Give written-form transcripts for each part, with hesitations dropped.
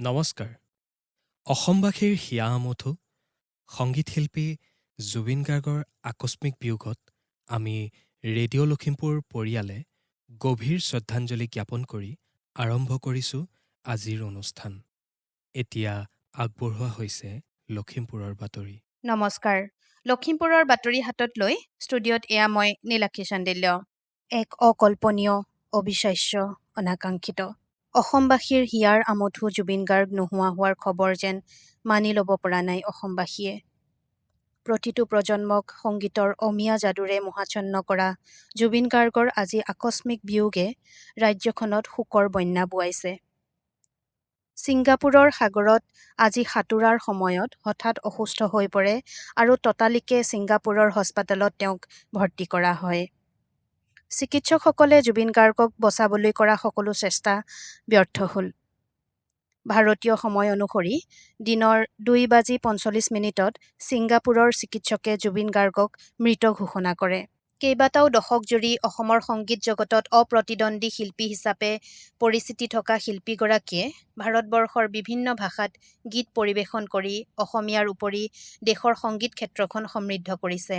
নমস্কাৰ। অসমবাসীৰ হিয়া আমঠু সংগীত শিল্পী জুবিন গাৰ্গৰ আকস্মিক বিয়োগত আমি ৰেডিঅ' লখিমপুৰ পৰিয়ালে গভীৰ শ্ৰদ্ধাঞ্জলি জ্ঞাপন কৰি আৰম্ভ কৰিছোঁ আজিৰ অনুষ্ঠান। এতিয়া আগবঢ়োৱা হৈছে লখিমপুৰৰ বাতৰি। নমস্কাৰ। লখিমপুৰৰ বাতৰি হাতত লৈ ষ্টুডিঅ'ত এয়া মই নীলাক্ষী চান্দিল্য। এক অকল্পনীয়, অবিশ্বাস্য, অনাকাংক্ষিত। অসমবাসীৰ হিয়াৰ আমঠু জুবিন গাৰ্গ নোহোৱা হোৱাৰ খবৰ যেন মানি ল'ব পৰা নাই অসমবাসীয়ে। প্ৰতিটো প্ৰজন্মক সংগীতৰ অমিয়া যাদুৰে মোহাচ্ছন্ন কৰা জুবিন গাৰ্গৰ আজি আকস্মিক বিয়োগে ৰাজ্যখনত শোকৰ বন্যা বোৱাইছে। ছিংগাপুৰৰ সাগৰত আজি সাঁতোৰাৰ সময়ত হঠাৎ অসুস্থ হৈ পৰে আৰু ততালিকে ছিংগাপুৰৰ হস্পিটেলত তেওঁক ভৰ্তি কৰা হয়। চিকিৎসকসকলে জুবিন গাৰ্গক বচাবলৈ কৰা সকলো চেষ্টা ব্যৰ্থ হ'ল। ভাৰতীয় সময় অনুসৰি দিনৰ 2:45 ছিংগাপুৰৰ চিকিৎসকে জুবিন গাৰ্গক মৃত ঘোষণা কৰে। কেইবাটাও দশক জুৰি অসমৰ সংগীত জগতত অপ্ৰতিদ্বন্দ্বী শিল্পী হিচাপে পৰিচিতি থকা শিল্পীগৰাকীয়ে ভাৰতবৰ্ষৰ বিভিন্ন ভাষাত গীত পৰিৱেশন কৰি অসমীয়াৰ উপৰি দেশৰ সংগীত ক্ষেত্ৰখন সমৃদ্ধ কৰিছে।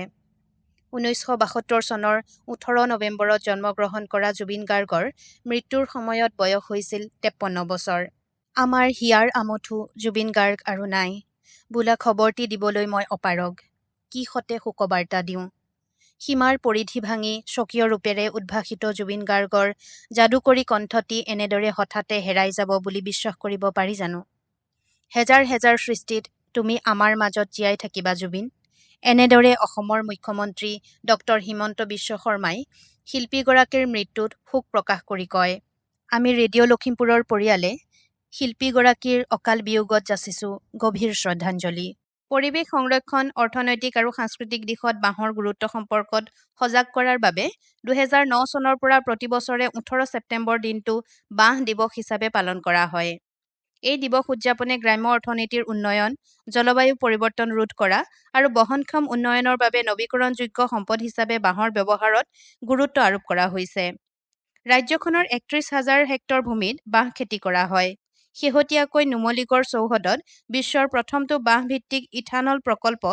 1972 চনৰ 18 নৱেম্বৰত জন্মগ্ৰহণ কৰা জুবিন গাৰ্গৰ মৃত্যুৰ সময়ত বয়স হৈছিল 53 বছৰ। আমাৰ হিয়াৰ আমঠু জুবিন গাৰ্গ আৰু নাই বোলা খবৰটি দিবলৈ মই অপাৰগ। কি সতে শোকবাৰ্তা দিওঁ। সীমাৰ পৰিধি ভাঙি স্বকীয় ৰূপেৰে উদ্ভাসিত জুবিন গাৰ্গৰ যাদুকৰী কণ্ঠটি এনেদৰে হঠাতে হেৰাই যাব বুলি বিশ্বাস কৰিব পাৰি জানো? হেজাৰ হেজাৰ সৃষ্টিত তুমি আমাৰ মাজত জীয়াই থাকিবা জুবিন। এনেদৰে অসমৰ মুখ্যমন্ত্ৰী ডক্টৰ হিমন্ত বিশ্ব শৰ্মাই শিল্পীগৰাকীৰ মৃত্যুত শোক প্ৰকাশ কৰি কয়, আমি ৰেডিঅ' লখিমপুৰৰ পৰিয়ালে শিল্পীগৰাকীৰ অকাল বিয়োগত যাচিছো গভীৰ শ্ৰদ্ধাঞ্জলি। পৰিৱেশ সংৰক্ষণ, অৰ্থনৈতিক আৰু সাংস্কৃতিক দিশত বাঁহৰ গুৰুত্ব সম্পৰ্কত সজাগ কৰাৰ বাবে 2009 চনৰ পৰা প্ৰতি বছৰে 18 ছেপ্টেম্বৰ দিনটো বাঁহ দিৱস হিচাপে পালন কৰা হয়। এই দিৱস উদযাপনে গ্ৰাম্য অৰ্থনীতিৰ উন্নয়ন, জলবায়ু পৰিৱৰ্তন ৰোধ কৰা আৰু বহনক্ষম উন্নয়নৰ বাবে নৱীকৰণযোগ্য সম্পদ হিচাপে বাঁহৰ ব্যৱহাৰত গুৰুত্ব আৰোপ কৰা হৈছে। ৰাজ্যখনৰ 31,000 হেক্টৰ ভূমিত বাঁহ খেতি কৰা হয়। শেহতীয়াকৈ নুমলীগড় চৌহদত বিশ্বৰ প্ৰথমটো বাঁহভিত্তিক ইথানল প্ৰকল্প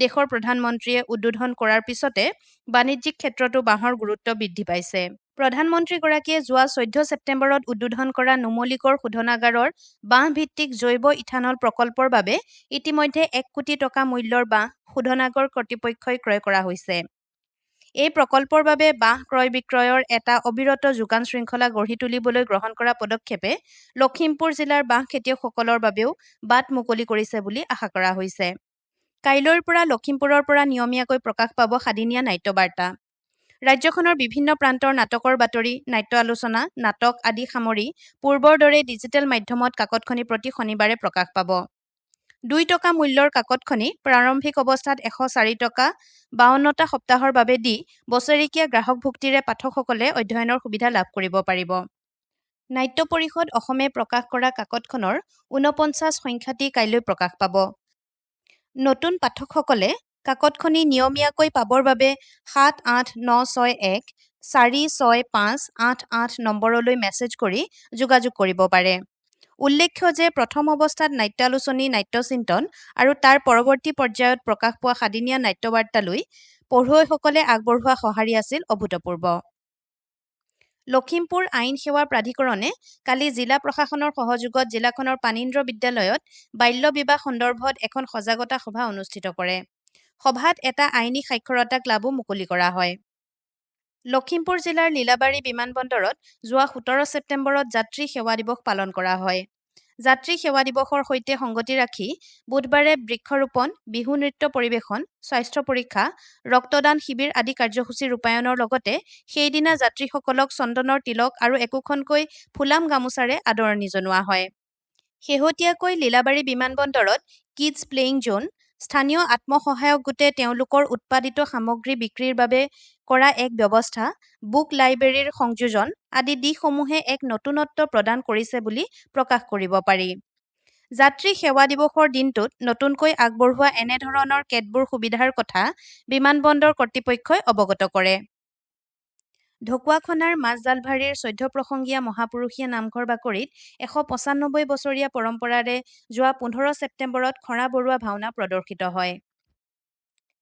দেশৰ প্ৰধানমন্ত্ৰীয়ে উদ্বোধন কৰাৰ পিছতে বাণিজ্যিক ক্ষেত্ৰতো বাঁহৰ গুৰুত্ব বৃদ্ধি পাইছে। প্ৰধানমন্ত্ৰীগৰাকীয়ে যোৱা 14 ছেপ্টেম্বৰত উদ্বোধন কৰা নুমলীগড় শোধনাগাৰৰ বাঁহভিত্তিক জৈৱ ইথানল প্ৰকল্পৰ বাবে ইতিমধ্যে 1 কোটি টকা মূল্যৰ বাঁহ শোধনাগাৰ কৰ্তৃপক্ষই ক্ৰয় কৰা হৈছে। এই প্ৰকল্পৰ বাবে বাঁহ ক্ৰয় বিক্ৰয়ৰ এটা অবিৰত যোগান শৃংখলা গঢ়ি তুলিবলৈ গ্ৰহণ কৰা পদক্ষেপে লখিমপুৰ জিলাৰ বাঁহ খেতিয়কসকলৰ বাবেও বাট মুকলি কৰিছে বুলি আশা কৰা হৈছে। কাইলৈৰ পৰা লখিমপুৰৰ পৰা নিয়মীয়াকৈ প্ৰকাশ পাব সাদিনীয়া নাট্যবাৰ্তা। ৰাজ্যখনৰ বিভিন্ন প্ৰান্তৰ নাটকৰ বাতৰি, নাট্য আলোচনা, নাটক আদি সামৰি পূৰ্বৰ দৰে ডিজিটেল মাধ্যমত কাকতখনি প্ৰতি শনিবাৰে প্ৰকাশ পাব। 2 টকা মূল্যৰ কাকতখনি প্ৰাৰম্ভিক অৱস্থাত 104 টকা 52টা সপ্তাহৰ বাবে দি বছৰেকীয়া গ্ৰাহকভুক্তিৰে পাঠকসকলে অধ্যয়নৰ সুবিধা লাভ কৰিব পাৰিব। নাট্য পৰিষদ অসমে প্ৰকাশ কৰা কাকতখনৰ 49 সংখ্যাটি কাইলৈ প্ৰকাশ পাব। নতুন পাঠকসকলে কাকতখনি নিয়মীয়াকৈ পাবৰ বাবে 78961-46588 নম্বৰলৈ মেছেজ কৰি যোগাযোগ কৰিব পাৰে। উল্লেখ্য যে প্ৰথম অৱস্থাত নাট্যালোচনী, নাট্যচিন্তন আৰু তাৰ পৰৱৰ্তী পৰ্যায়ত প্ৰকাশ পোৱা সাদিনীয়া নাট্যবাৰ্তালৈ পঢ়ুৱৈসকলে আগবঢ়োৱা সঁহাৰি আছিল অভূতপূৰ্ব। লখিমপুৰ আইন সেৱা প্ৰাধিকৰণে কালি জিলা প্ৰশাসনৰ সহযোগত জিলাখনৰ পানীন্দ্ৰ বিদ্যালয়ত বাল্য বিবাহ সন্দৰ্ভত এখন সজাগতা সভা অনুষ্ঠিত কৰে। সভাত এটা আইনী সাক্ষৰতা ক্লাবো মুকলি কৰা হয়। লখিমপুৰ জিলাৰ লীলাবাৰী বিমানবন্দৰত যোৱা 17 ছেপ্টেম্বৰত যাত্ৰী সেৱা দিৱস পালন কৰা হয়। যাত্ৰী সেৱা দিৱসৰ সৈতে সংগতি ৰাখি বুধবাৰে বৃক্ষৰোপণ, বিহু নৃত্য পৰিৱেশন, স্বাস্থ্য পৰীক্ষা, ৰক্তদান শিবিৰ আদি কাৰ্যসূচী ৰূপায়ণৰ লগতে সেইদিনা যাত্ৰীসকলক চন্দনৰ তিলক আৰু একোখনকৈ ফুলাম গামোচাৰে আদৰণি জনোৱা হয়। শেহতীয়াকৈ লীলাবাৰী বিমানবন্দৰত কিডছ প্লেয়িং জোন, স্থানীয় আত্মসহায়ক গোটে তেওঁলোকৰ উৎপাদিত সামগ্ৰী বিক্ৰীৰ বাবে কৰা এক ব্যৱস্থা, বুক লাইব্ৰেৰীৰ সংযোজন আদি দিশসমূহে এক নতুনত্ব প্ৰদান কৰিছে বুলি প্ৰকাশ কৰিব পাৰি। যাত্ৰী সেৱা দিৱসৰ দিনটোত নতুনকৈ আগবঢ়োৱা এনেধৰণৰ কেতবোৰ সুবিধাৰ কথা বিমানবন্দৰ কৰ্তৃপক্ষই অৱগত কৰে। ঢকুৱাখনাৰ মাজজালভাৰীৰ ১৪ প্ৰসংগীয়া মহাপুৰুষীয়া নামঘৰ বাকৰিত ১৯৫ বছৰীয়া পৰম্পৰাৰে যোৱা ১৫ ছেপ্টেম্বৰত খৰা বৰুৱা ভাওনা প্ৰদৰ্শিত হয়।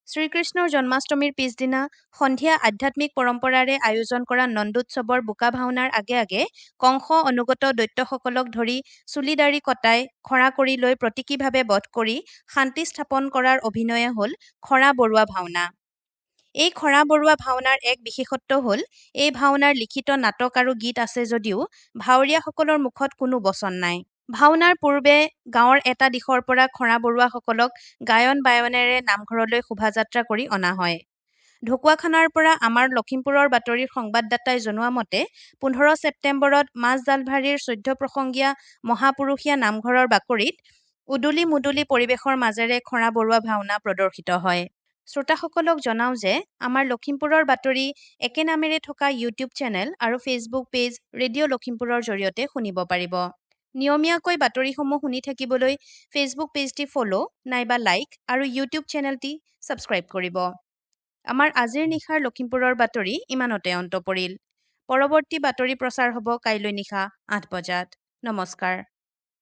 শ্ৰীকৃষ্ণৰ জন্মাষ্টমীৰ পিছদিনা সন্ধিয়া আধ্যাত্মিক পৰম্পৰাৰে আয়োজন কৰা নন্দোৎসৱৰ বোকা ভাওনাৰ আগে আগে কংস অনুগত দৈত্যসকলক ধৰি চুলি দাড়ি কটাই খৰা কৰি লৈ প্ৰতীকীভাৱে বধ কৰি শান্তি স্থাপন কৰাৰ অভিনয়ে হ'ল খৰা বৰুৱা ভাওনা। এই খৰা বৰুৱা ভাওনাৰ এক বিশেষত্ব হ'ল এই ভাওনাৰ লিখিত নাটক আৰু গীত আছে যদিও ভাৱৰীয়াসকলৰ মুখত কোনো বচন নাই। ভাওনাৰ পূৰ্বে গাঁৱৰ এটা দিশৰ পৰা খৰা বৰুৱাসকলক গায়ন বায়নেৰে নামঘৰলৈ শোভাযাত্ৰা কৰি অনা হয়। ঢকুৱাখানাৰ পৰা আমাৰ লখিমপুৰৰ বাতৰিৰ সংবাদদাতাই জনোৱা মতে ১৫ ছেপ্টেম্বৰত মাজজালভাৰীৰ ১৪ প্ৰসংগীয়া মহাপুৰুষীয়া নামঘৰৰ বাকৰিত উদুলি মুদুলি পৰিৱেশৰ মাজেৰে খৰা বৰুৱা ভাওনা প্ৰদৰ্শিত হয়। শ্ৰোতাসকলক জনাওঁ যে আমাৰ লখিমপুৰৰ বাতৰি একে নামেৰে থকা ইউটিউব চেনেল আৰু ফেচবুক পেজ ৰেডিঅ' লখিমপুৰৰ জৰিয়তে শুনিব পাৰিব। নিয়মীয়াকৈ বাতৰিসমূহ শুনি থাকিবলৈ ফেচবুক পেজটি ফ'ল' নাইবা লাইক আৰু ইউটিউব চেনেলটি ছাবস্ক্ৰাইব কৰিব। আমাৰ আজিৰ নিশাৰ লখিমপুৰৰ বাতৰি ইমানতে অন্ত পৰিল। পৰৱৰ্তী বাতৰি প্ৰচাৰ হ'ব কাইলৈ নিশা ৮ বজাত। নমস্কাৰ।